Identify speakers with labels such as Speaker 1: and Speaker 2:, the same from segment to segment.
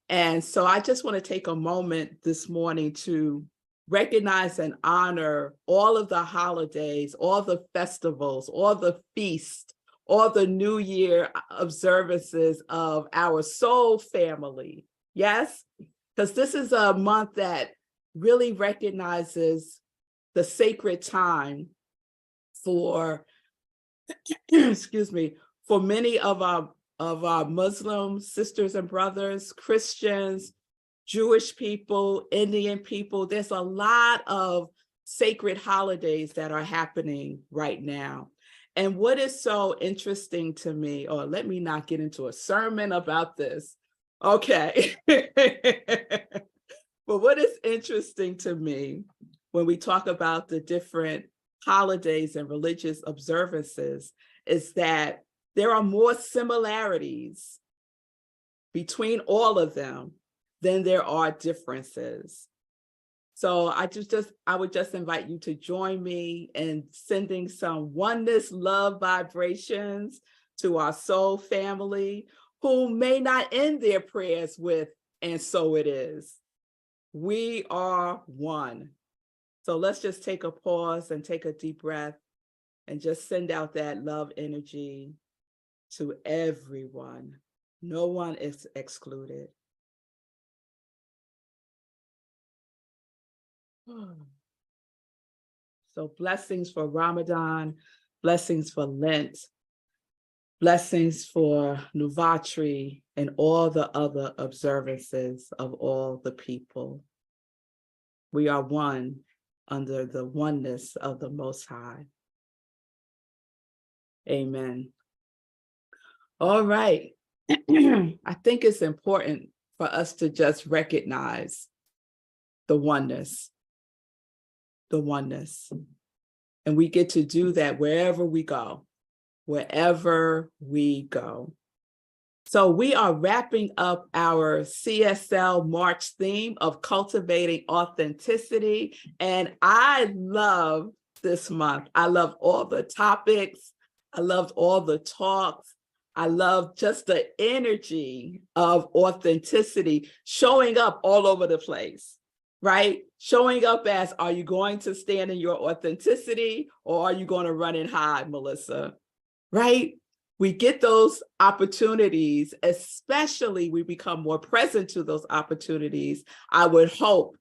Speaker 1: And so I just want to take a moment this morning to recognize and honor all of the holidays, all the festivals, all the feasts, all the New Year observances of our soul family. Yes, because this is a month that really recognizes the sacred time for, excuse me, for many of our Muslim sisters and brothers, Christians, Jewish people, Indian people. There's a lot of sacred holidays that are happening right now. And what is so interesting to me, or let me not get into a sermon about this, okay. But what is interesting to me when we talk about the different holidays and religious observances is that there are more similarities between all of them than there are differences. So I would just invite you to join me in sending some oneness love vibrations to our soul family who may not end their prayers with, and so it is. We are one. So let's just take a pause and take a deep breath and just send out that love energy to everyone. No one is excluded. So blessings for Ramadan, blessings for Lent, blessings for Nuvatri and all the other observances of all the people. We are one under the oneness of the Most High. Amen. All right. I think it's important for us to just recognize the oneness. The oneness. And we get to do that wherever we go, wherever we go. So we are wrapping up our CSL March theme of cultivating authenticity. And I love this month. I love all the topics. I loved all the talks. I love just the energy of authenticity showing up all over the place, right? Showing up as, are you going to stand in your authenticity or are you going to run and hide, Melissa? Right? We get those opportunities, especially we become more present to those opportunities, I would hope,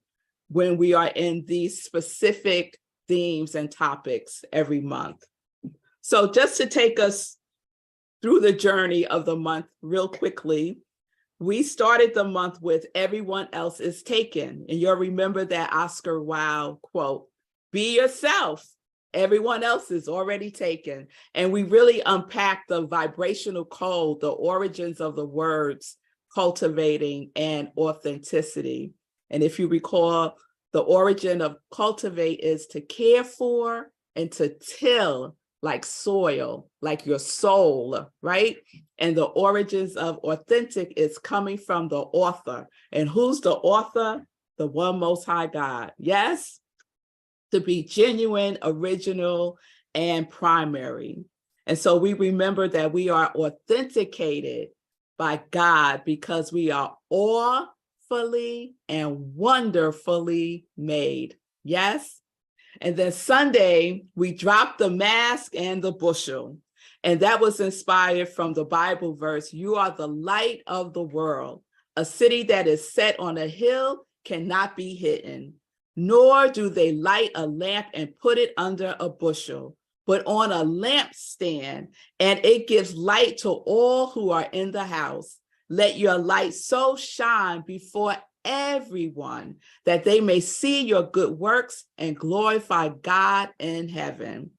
Speaker 1: when we are in these specific themes and topics every month. So just to take us through the journey of the month real quickly, we started the month with everyone else is taken. And you'll remember that Oscar Wilde quote, be yourself. Everyone else is already taken. And we really unpacked the vibrational code, the origins of the words cultivating and authenticity. And if you recall, the origin of cultivate is to care for and to till, like soil, like your soul, right? And the origins of authentic is coming from the author. And who's the author? The one Most High God. Yes? To be genuine, original, and primary. And so we remember that we are authenticated by God because we are awfully and wonderfully made. Yes? And then Sunday, we dropped the mask and the bushel. And that was inspired from the Bible verse, you are the light of the world. A city that is set on a hill cannot be hidden, nor do they light a lamp and put it under a bushel, but on a lampstand, and it gives light to all who are in the house. Let your light so shine before everyone that they may see your good works and glorify God in heaven.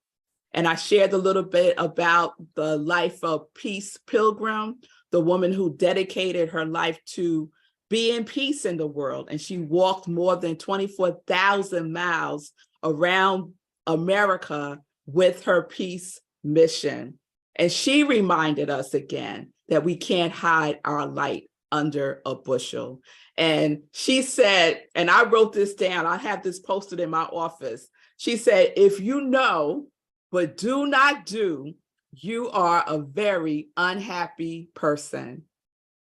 Speaker 1: And I shared a little bit about the life of Peace Pilgrim, the woman who dedicated her life to be in peace in the world. And she walked more than 24,000 miles around America with her peace mission. And she reminded us again that we can't hide our light under a bushel. And she said, and I wrote this down, I have this posted in my office. She said, if you know, but do not do, you are a very unhappy person.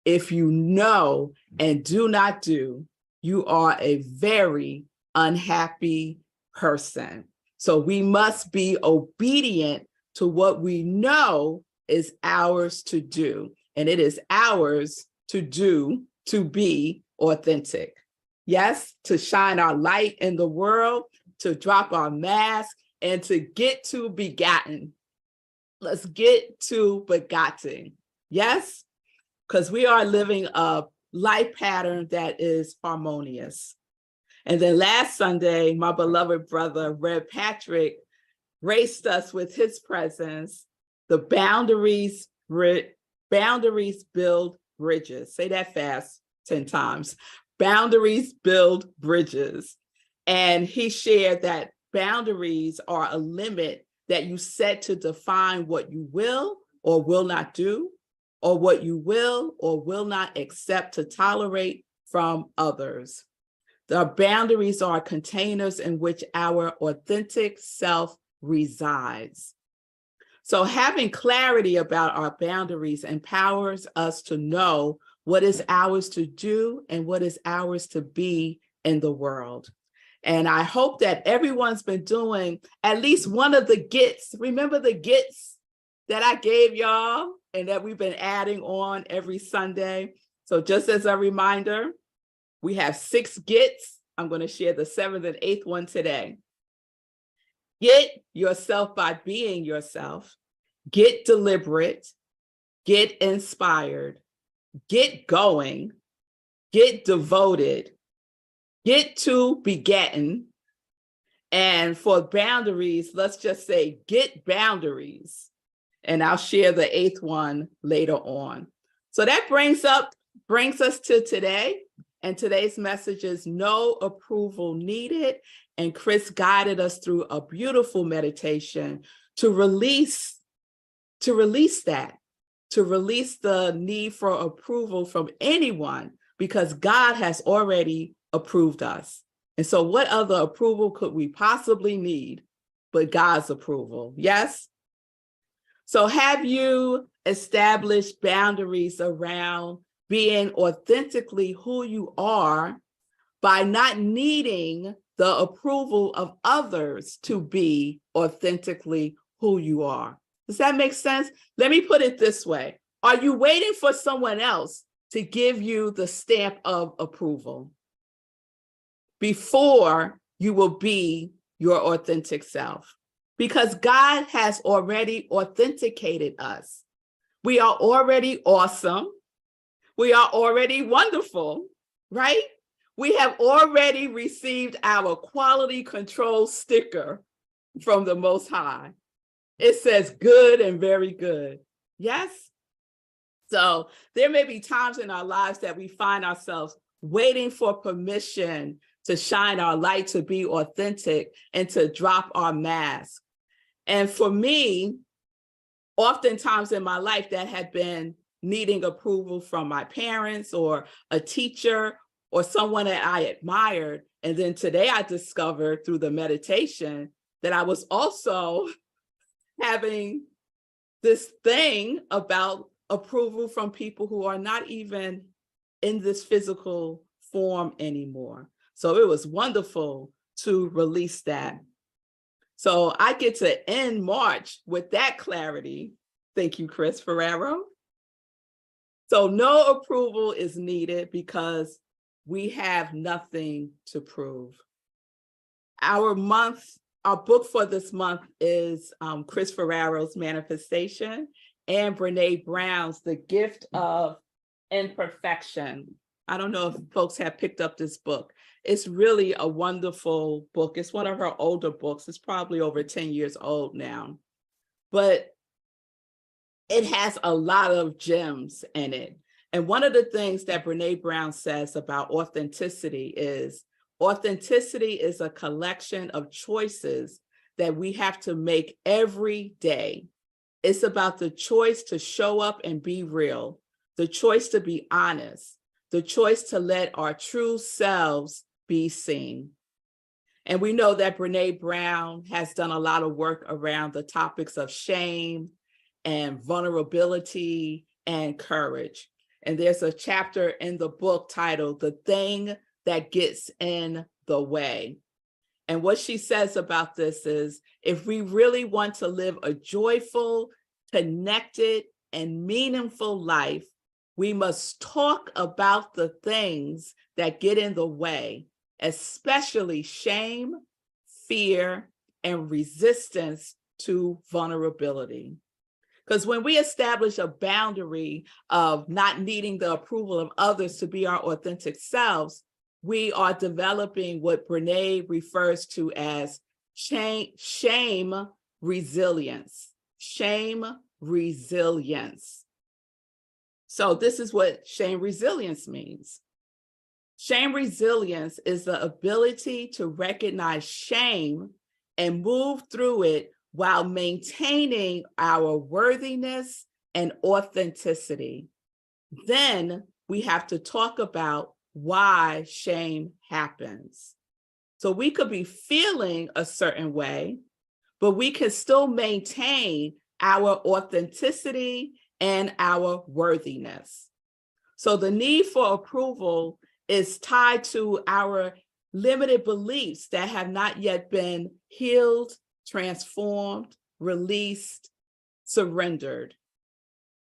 Speaker 1: If you know and do not do, you are a very unhappy person. So we must be obedient to what we know is ours to do. And it is ours to do, to be authentic. Yes, to shine our light in the world, to drop our mask, and to get to begotten. Let's get to begotten. Yes, because we are living a life pattern that is harmonious. And then last Sunday, my beloved brother, Rev Patrick, graced us with his presence. The boundaries build bridges. Say that fast 10 times. Boundaries build bridges. And he shared that boundaries are a limit that you set to define what you will or will not do, or what you will or will not accept to tolerate from others. The boundaries are containers in which our authentic self resides. So having clarity about our boundaries empowers us to know what is ours to do and what is ours to be in the world. And I hope that everyone's been doing at least one of the gets. Remember the gets that I gave y'all and that we've been adding on every Sunday? So just as a reminder, we have 6 gets. I'm going to share the 7th and 8th one today. Get yourself by being yourself. Get deliberate. Get inspired. Get going. Get devoted. Get to begotten. And for boundaries, let's just say get boundaries. And I'll share the 8th one later on. So that brings us to today. And today's message is no approval needed. And Chris guided us through a beautiful meditation to release that, to release the need for approval from anyone, because God has already approved us. And so what other approval could we possibly need but God's approval? Yes? So have you established boundaries around being authentically who you are by not needing the approval of others to be authentically who you are? Does that make sense? Let me put it this way. Are you waiting for someone else to give you the stamp of approval before you will be your authentic self? Because God has already authenticated us. We are already awesome. We are already wonderful, right? We have already received our quality control sticker from the Most High. It says good and very good. Yes? So there may be times in our lives that we find ourselves waiting for permission to shine our light, to be authentic, and to drop our mask. And for me, oftentimes in my life, that had been needing approval from my parents or a teacher or someone that I admired. And then today I discovered through the meditation that I was also having this thing about approval from people who are not even in this physical form anymore. So it was wonderful to release that. So I get to end March with that clarity. Thank you, Chris Ferraro. So no approval is needed because we have nothing to prove. Our book for this month is Chris Ferraro's Manifestation and Brene Brown's The Gift of Imperfection. I don't know if folks have picked up this book. It's really a wonderful book. It's one of her older books. It's probably over 10 years old now, but it has a lot of gems in it. And one of the things that Brene Brown says about authenticity is a collection of choices that we have to make every day. It's about the choice to show up and be real, the choice to be honest, the choice to let our true selves be seen. And we know that Brene Brown has done a lot of work around the topics of shame and vulnerability and courage. And there's a chapter in the book titled "The Thing That Gets in the Way." And what she says about this is, if we really want to live a joyful, connected, and meaningful life, we must talk about the things that get in the way, especially shame, fear, and resistance to vulnerability. Because when we establish a boundary of not needing the approval of others to be our authentic selves, we are developing what Brene refers to as shame resilience. Shame resilience. So this is what shame resilience means. Shame resilience is the ability to recognize shame and move through it while maintaining our worthiness and authenticity. Then we have to talk about why shame happens. So we could be feeling a certain way, but we can still maintain our authenticity and our worthiness. So the need for approval is tied to our limited beliefs that have not yet been healed, transformed, released, surrendered.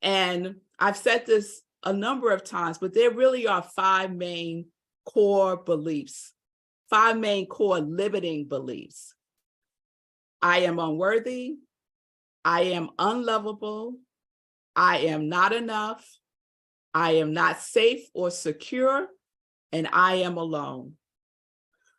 Speaker 1: And I've said this a number of times, but there really are 5 main core beliefs, 5 main core limiting beliefs. I am unworthy, I am unlovable, I am not enough, I am not safe or secure, and I am alone.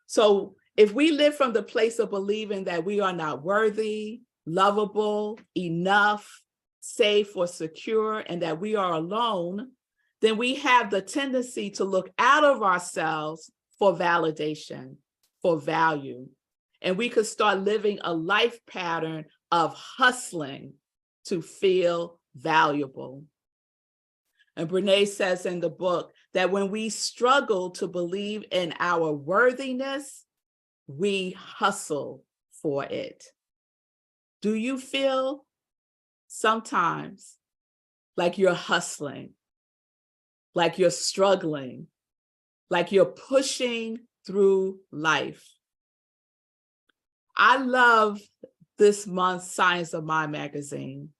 Speaker 1: So if we live from the place of believing that we are not worthy, lovable, enough, safe or secure, and that we are alone, then we have the tendency to look out of ourselves for validation, for value. And we could start living a life pattern of hustling to feel valuable. And Brene says in the book that when we struggle to believe in our worthiness, we hustle for it. Do you feel sometimes like you're hustling, like you're struggling, like you're pushing through life? I love this month's Science of Mind magazine.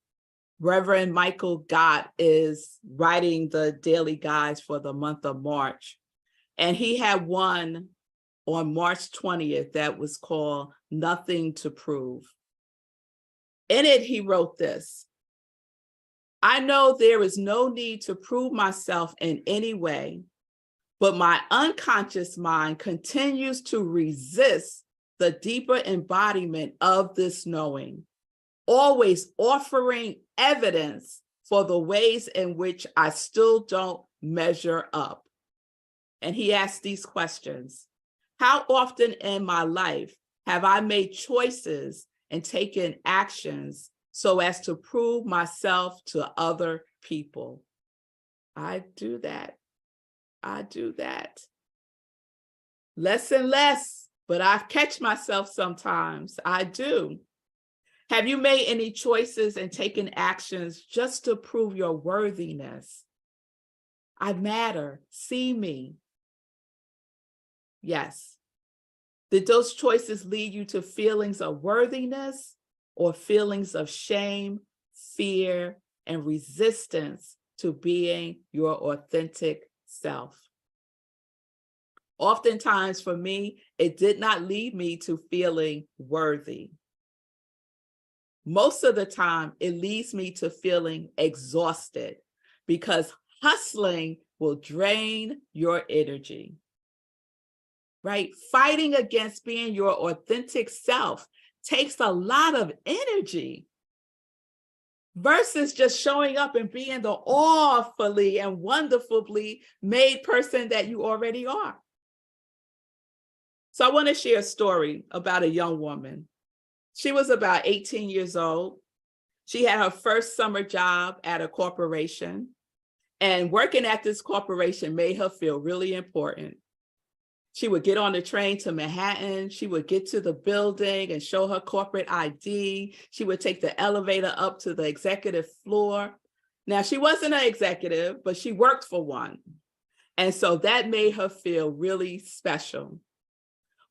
Speaker 1: Reverend Michael Gott is writing the daily guides for the month of March. And he had one on March 20th that was called Nothing to Prove. In it, he wrote this: I know there is no need to prove myself in any way, but my unconscious mind continues to resist the deeper embodiment of this knowing, always offering evidence for the ways in which I still don't measure up. And he asked these questions: how often in my life have I made choices and taken actions so as to prove myself to other people? I do that. I do that. Less and less, but I catch myself sometimes. I do. Have you made any choices and taken actions just to prove your worthiness? I matter. See me. Yes. Did those choices lead you to feelings of worthiness or feelings of shame, fear, and resistance to being your authentic self? Oftentimes for me, it did not lead me to feeling worthy. Most of the time, it leads me to feeling exhausted because hustling will drain your energy, right? Fighting against being your authentic self takes a lot of energy versus just showing up and being the awfully and wonderfully made person that you already are. So I want to share a story about a young woman. She was about 18 years old. She had her first summer job at a corporation, and working at this corporation made her feel really important. She would get on the train to Manhattan. She would get to the building and show her corporate ID. She would take the elevator up to the executive floor. Now, she wasn't an executive, but she worked for one. And so that made her feel really special.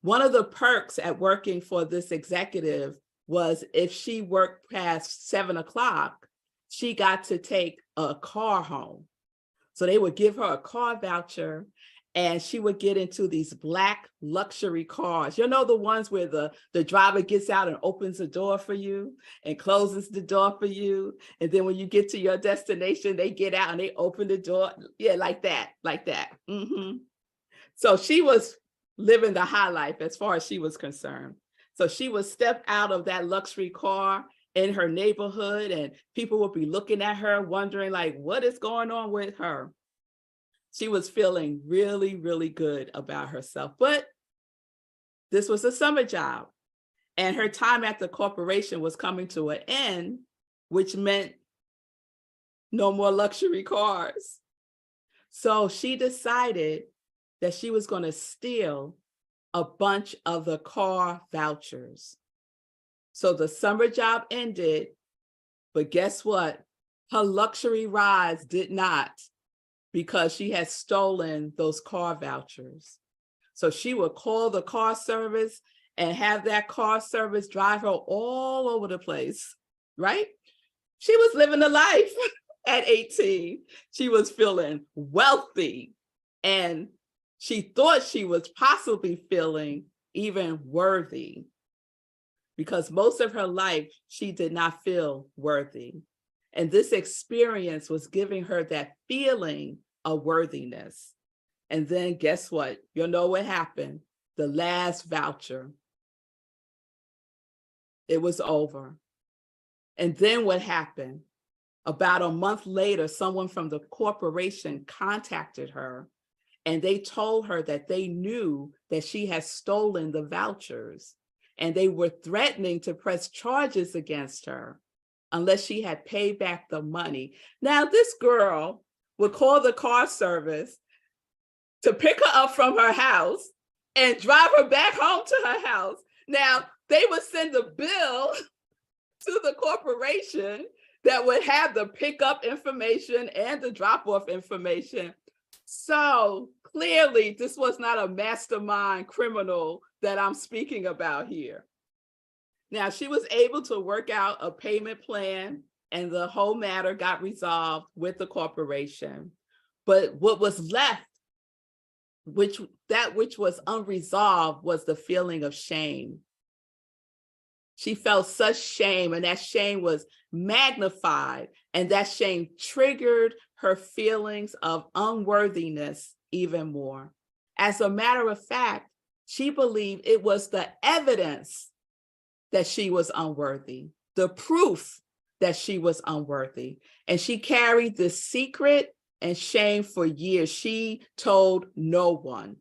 Speaker 1: One of the perks at working for this executive was if she worked past 7 o'clock, she got to take a car home. So they would give her a car voucher and she would get into these Black luxury cars. You know, the ones where the driver gets out and opens the door for you and closes the door for you. And then when you get to your destination, they get out and they open the door. Yeah, like that. So she was living the high life as far as she was concerned. So she would step out of that luxury car in her neighborhood and people would be looking at her wondering like, what is going on with her? She was feeling really, really good about herself. But this was a summer job and her time at the corporation was coming to an end, which meant no more luxury cars. So she decided that she was going to steal a bunch of the car vouchers. So the summer job ended, but guess what? Her luxury rides did not, because she had stolen those car vouchers. So she would call the car service and have that car service drive her all over the place, right? She was living a life at 18. She was feeling wealthy and she thought she was possibly feeling even worthy, because most of her life, she did not feel worthy. And this experience was giving her that feeling of worthiness. And then guess what? You'll know what happened. The last voucher, it was over. And then what happened? About a month later, someone from the corporation contacted her and they told her that they knew that she had stolen the vouchers and they were threatening to press charges against her unless she had paid back the money. Now, this girl would call the car service to pick her up from her house and drive her back home to her house. Now, they would send a bill to the corporation that would have the pickup information and the drop-off information. So clearly, this was not a mastermind criminal that I'm speaking about here. Now, she was able to work out a payment plan and the whole matter got resolved with the corporation. But what was left, which was unresolved, was the feeling of shame. She felt such shame, and that shame was magnified, and that shame triggered her feelings of unworthiness even more. As a matter of fact, she believed it was the evidence that she was unworthy, the proof that she was unworthy. And she carried this secret and shame for years. She told no one.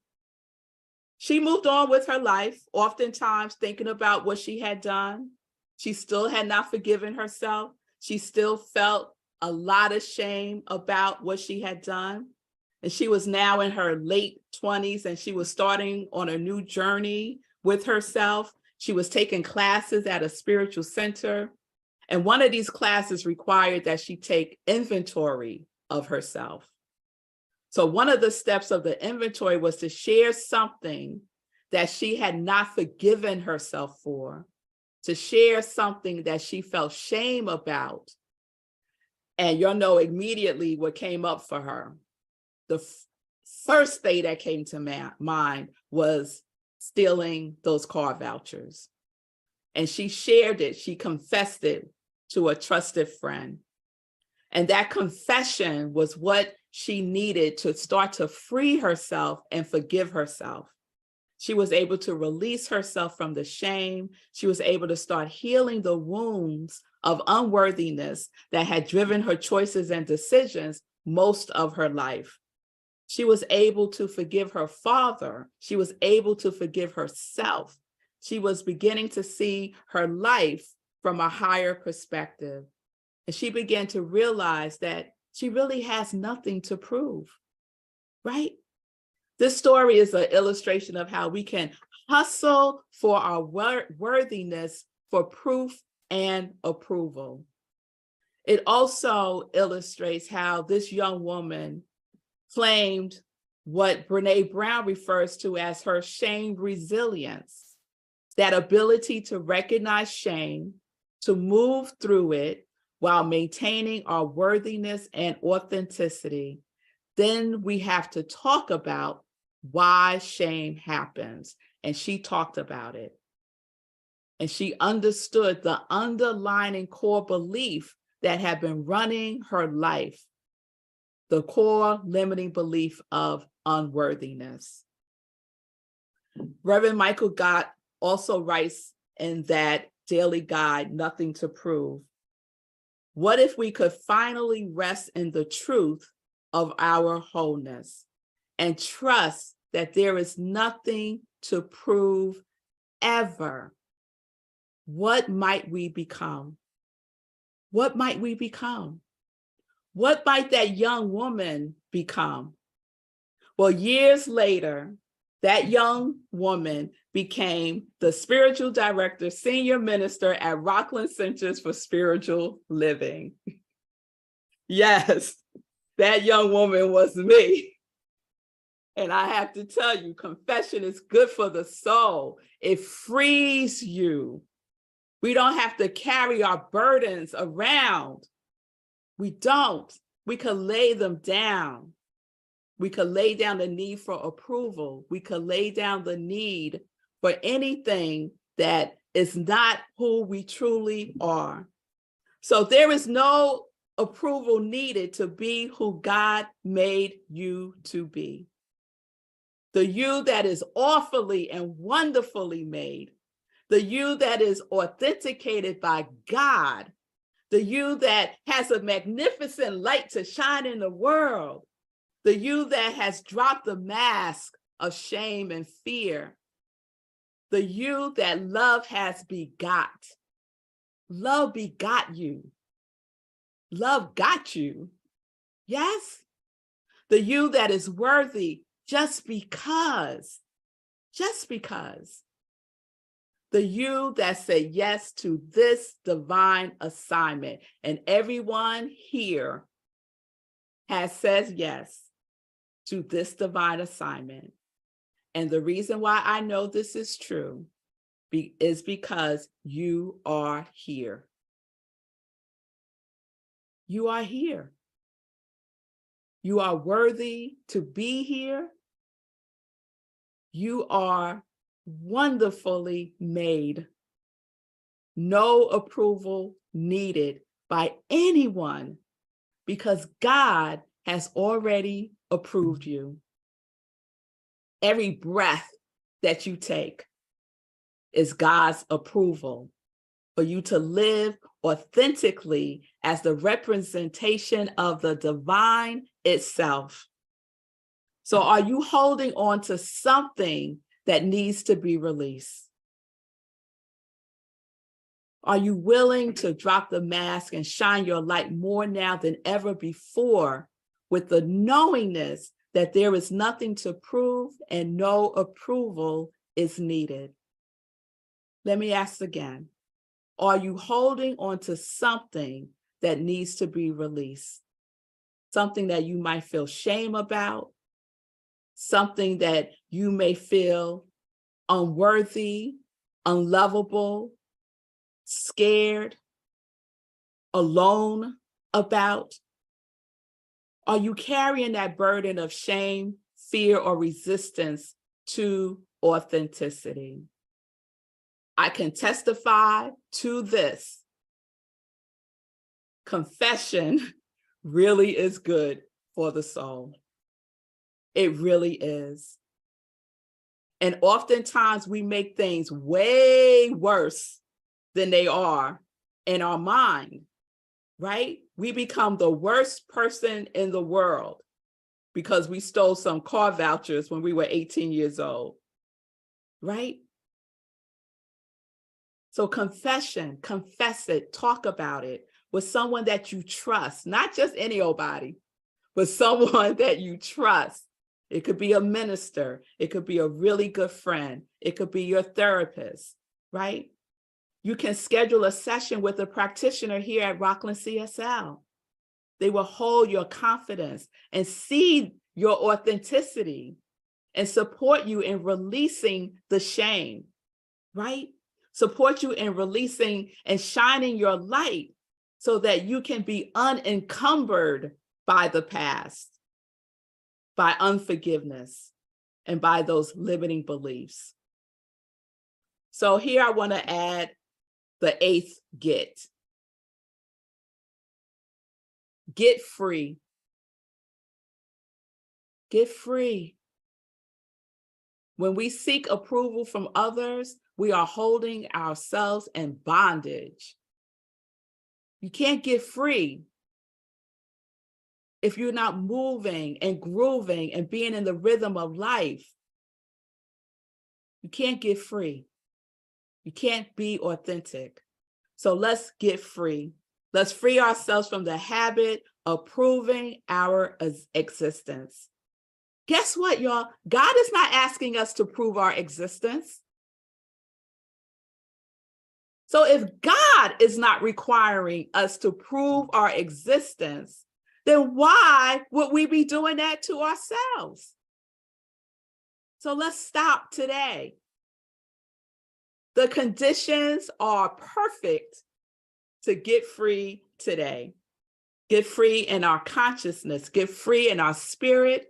Speaker 1: She moved on with her life, oftentimes thinking about what she had done. She still had not forgiven herself. She still felt a lot of shame about what she had done. And she was now in her late 20s and she was starting on a new journey with herself. She was taking classes at a spiritual center. And one of these classes required that she take inventory of herself. So one of the steps of the inventory was to share something that she had not forgiven herself for, to share something that she felt shame about. And you'll know immediately what came up for her. The first thing that came to mind was stealing those car vouchers. And she shared it, she confessed it to a trusted friend. And that confession was what she needed to start to free herself and forgive herself. She was able to release herself from the shame. She was able to start healing the wounds of unworthiness that had driven her choices and decisions most of her life. She was able to forgive her father. She was able to forgive herself. She was beginning to see her life from a higher perspective. And she began to realize that she really has nothing to prove, right? This story is an illustration of how we can hustle for our worthiness for proof and approval. It also illustrates how this young woman claimed what Brene Brown refers to as her shame resilience, that ability to recognize shame, to move through it while maintaining our worthiness and authenticity. Then we have to talk about why shame happens. And she talked about it. And she understood the underlying core belief that had been running her life, the core limiting belief of unworthiness. Reverend Michael Gott also writes in that daily guide, Nothing to Prove, what if we could finally rest in the truth of our wholeness and trust that there is nothing to prove ever? What might we become? What might we become? What might that young woman become? Well, years later, that young woman became the spiritual director, senior minister at Rockland Center for Spiritual Living. Yes, that young woman was me. And I have to tell you, confession is good for the soul. It frees you. We don't have to carry our burdens around. We don't. We could lay them down. We could lay down the need for approval. We could lay down the need for anything that is not who we truly are. So there is no approval needed to be who God made you to be. The you that is awfully and wonderfully made. The you that is authenticated by God. The you that has a magnificent light to shine in the world. The you that has dropped the mask of shame and fear. The you that love has begot. Love begot you. Love got you. Yes? The you that is worthy just because. Just because. The you that said yes to this divine assignment. And everyone here has said yes to this divine assignment. And the reason why I know this is true is because you are here. You are here. You are worthy to be here. You are wonderfully made. No approval needed by anyone because God has already approved you. Every breath that you take is God's approval for you to live authentically as the representation of the divine itself. So are you holding on to something that needs to be released? Are you willing to drop the mask and shine your light more now than ever before with the knowingness that there is nothing to prove and no approval is needed? Let me ask again. Are you holding on to something that needs to be released? Something that you might feel shame about? Something that you may feel unworthy, unlovable, scared, alone about? Are you carrying that burden of shame, fear, or resistance to authenticity? I can testify to this. Confession really is good for the soul. It really is. And oftentimes we make things way worse than they are in our mind, right? We become the worst person in the world because we stole some car vouchers when we were 18 years old, right? So confession, confess it, talk about it with someone that you trust, not just any old body, but someone that you trust. It could be a minister. It could be a really good friend. It could be your therapist, right? You can schedule a session with a practitioner here at Rockland CSL. They will hold your confidence and see your authenticity and support you in releasing the shame, right? Support you in releasing and shining your light so that you can be unencumbered by the past, by unforgiveness, and by those limiting beliefs. So here I want to add the 8th get. Get free. Get free. When we seek approval from others, we are holding ourselves in bondage. You can't get free if you're not moving and grooving and being in the rhythm of life. You can't get free. You can't be authentic. So let's get free. Let's free ourselves from the habit of proving our existence. Guess what, y'all? God is not asking us to prove our existence. So if God is not requiring us to prove our existence, then why would we be doing that to ourselves? So let's stop today. The conditions are perfect to get free today. Get free in our consciousness, get free in our spirit,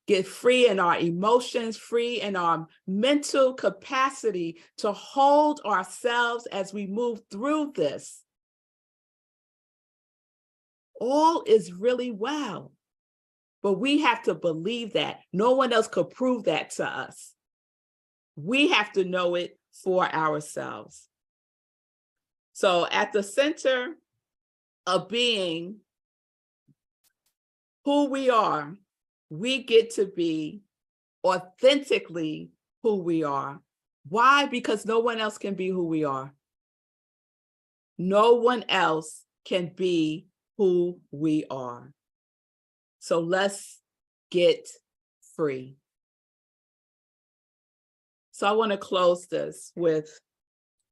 Speaker 1: get free in our emotions, free in our mental capacity to hold ourselves as we move through this. All is really well, but we have to believe that. No one else could prove that to us. We have to know it for ourselves. So at the center of being who we are, we get to be authentically who we are. Why? Because no one else can be who we are. No one else can be who we are. So let's get free. So I want to close this with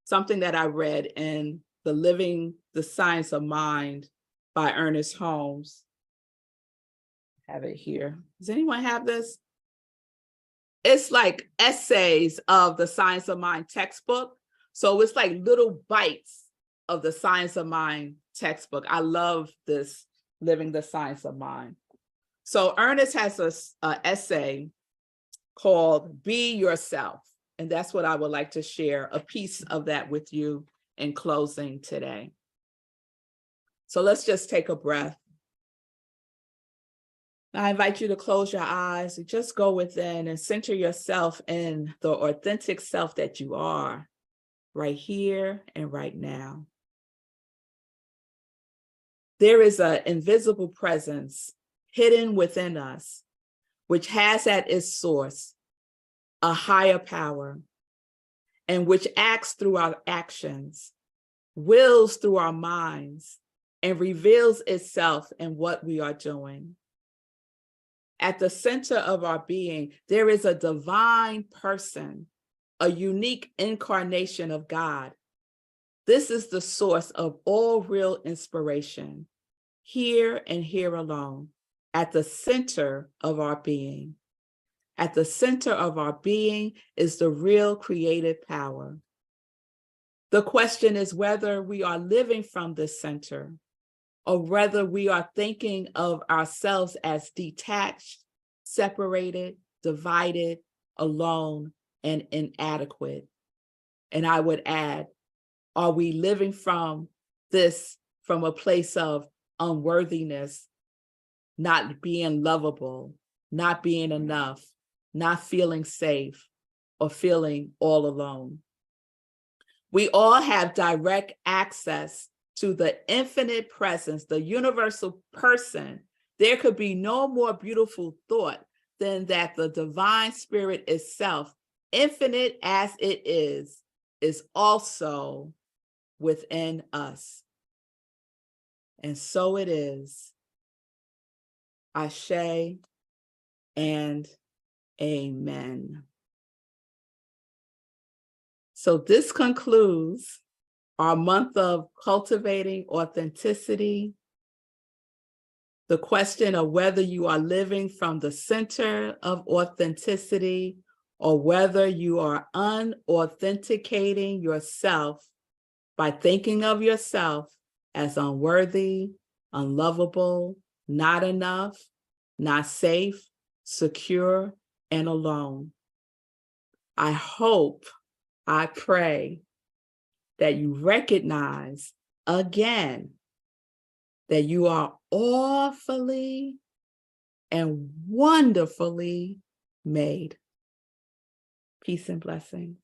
Speaker 1: something that I read in the Living the Science of Mind by Ernest Holmes. I have it here. Does anyone have this? It's like essays of the Science of Mind textbook. So it's like little bites of the Science of Mind textbook. I love this, Living the Science of Mind. So Ernest has an essay called Be Yourself. And that's what I would like to share, a piece of that with you in closing today. So let's just take a breath. I invite you to close your eyes and just go within and center yourself in the authentic self that you are right here and right now. There is an invisible presence hidden within us, which has at its source a higher power, and which acts through our actions, wills through our minds, and reveals itself in what we are doing. At the center of our being, there is a divine person, a unique incarnation of God. This is the source of all real inspiration, here and here alone, at the center of our being. At the center of our being is the real creative power. The question is whether we are living from this center or whether we are thinking of ourselves as detached, separated, divided, alone, and inadequate. And I would add, are we living from this from a place of unworthiness, not being lovable, not being enough, not feeling safe, or feeling all alone? We all have direct access to the infinite presence, the universal person. There could be no more beautiful thought than that the divine spirit itself, infinite as it is also within us. And so it is. Ashe and amen. So this concludes our month of cultivating authenticity, the question of whether you are living from the center of authenticity or whether you are unauthenticating yourself by thinking of yourself as unworthy, unlovable, not enough, not safe, secure, and alone. I hope, I pray that you recognize again that you are awfully and wonderfully made. Peace and blessings.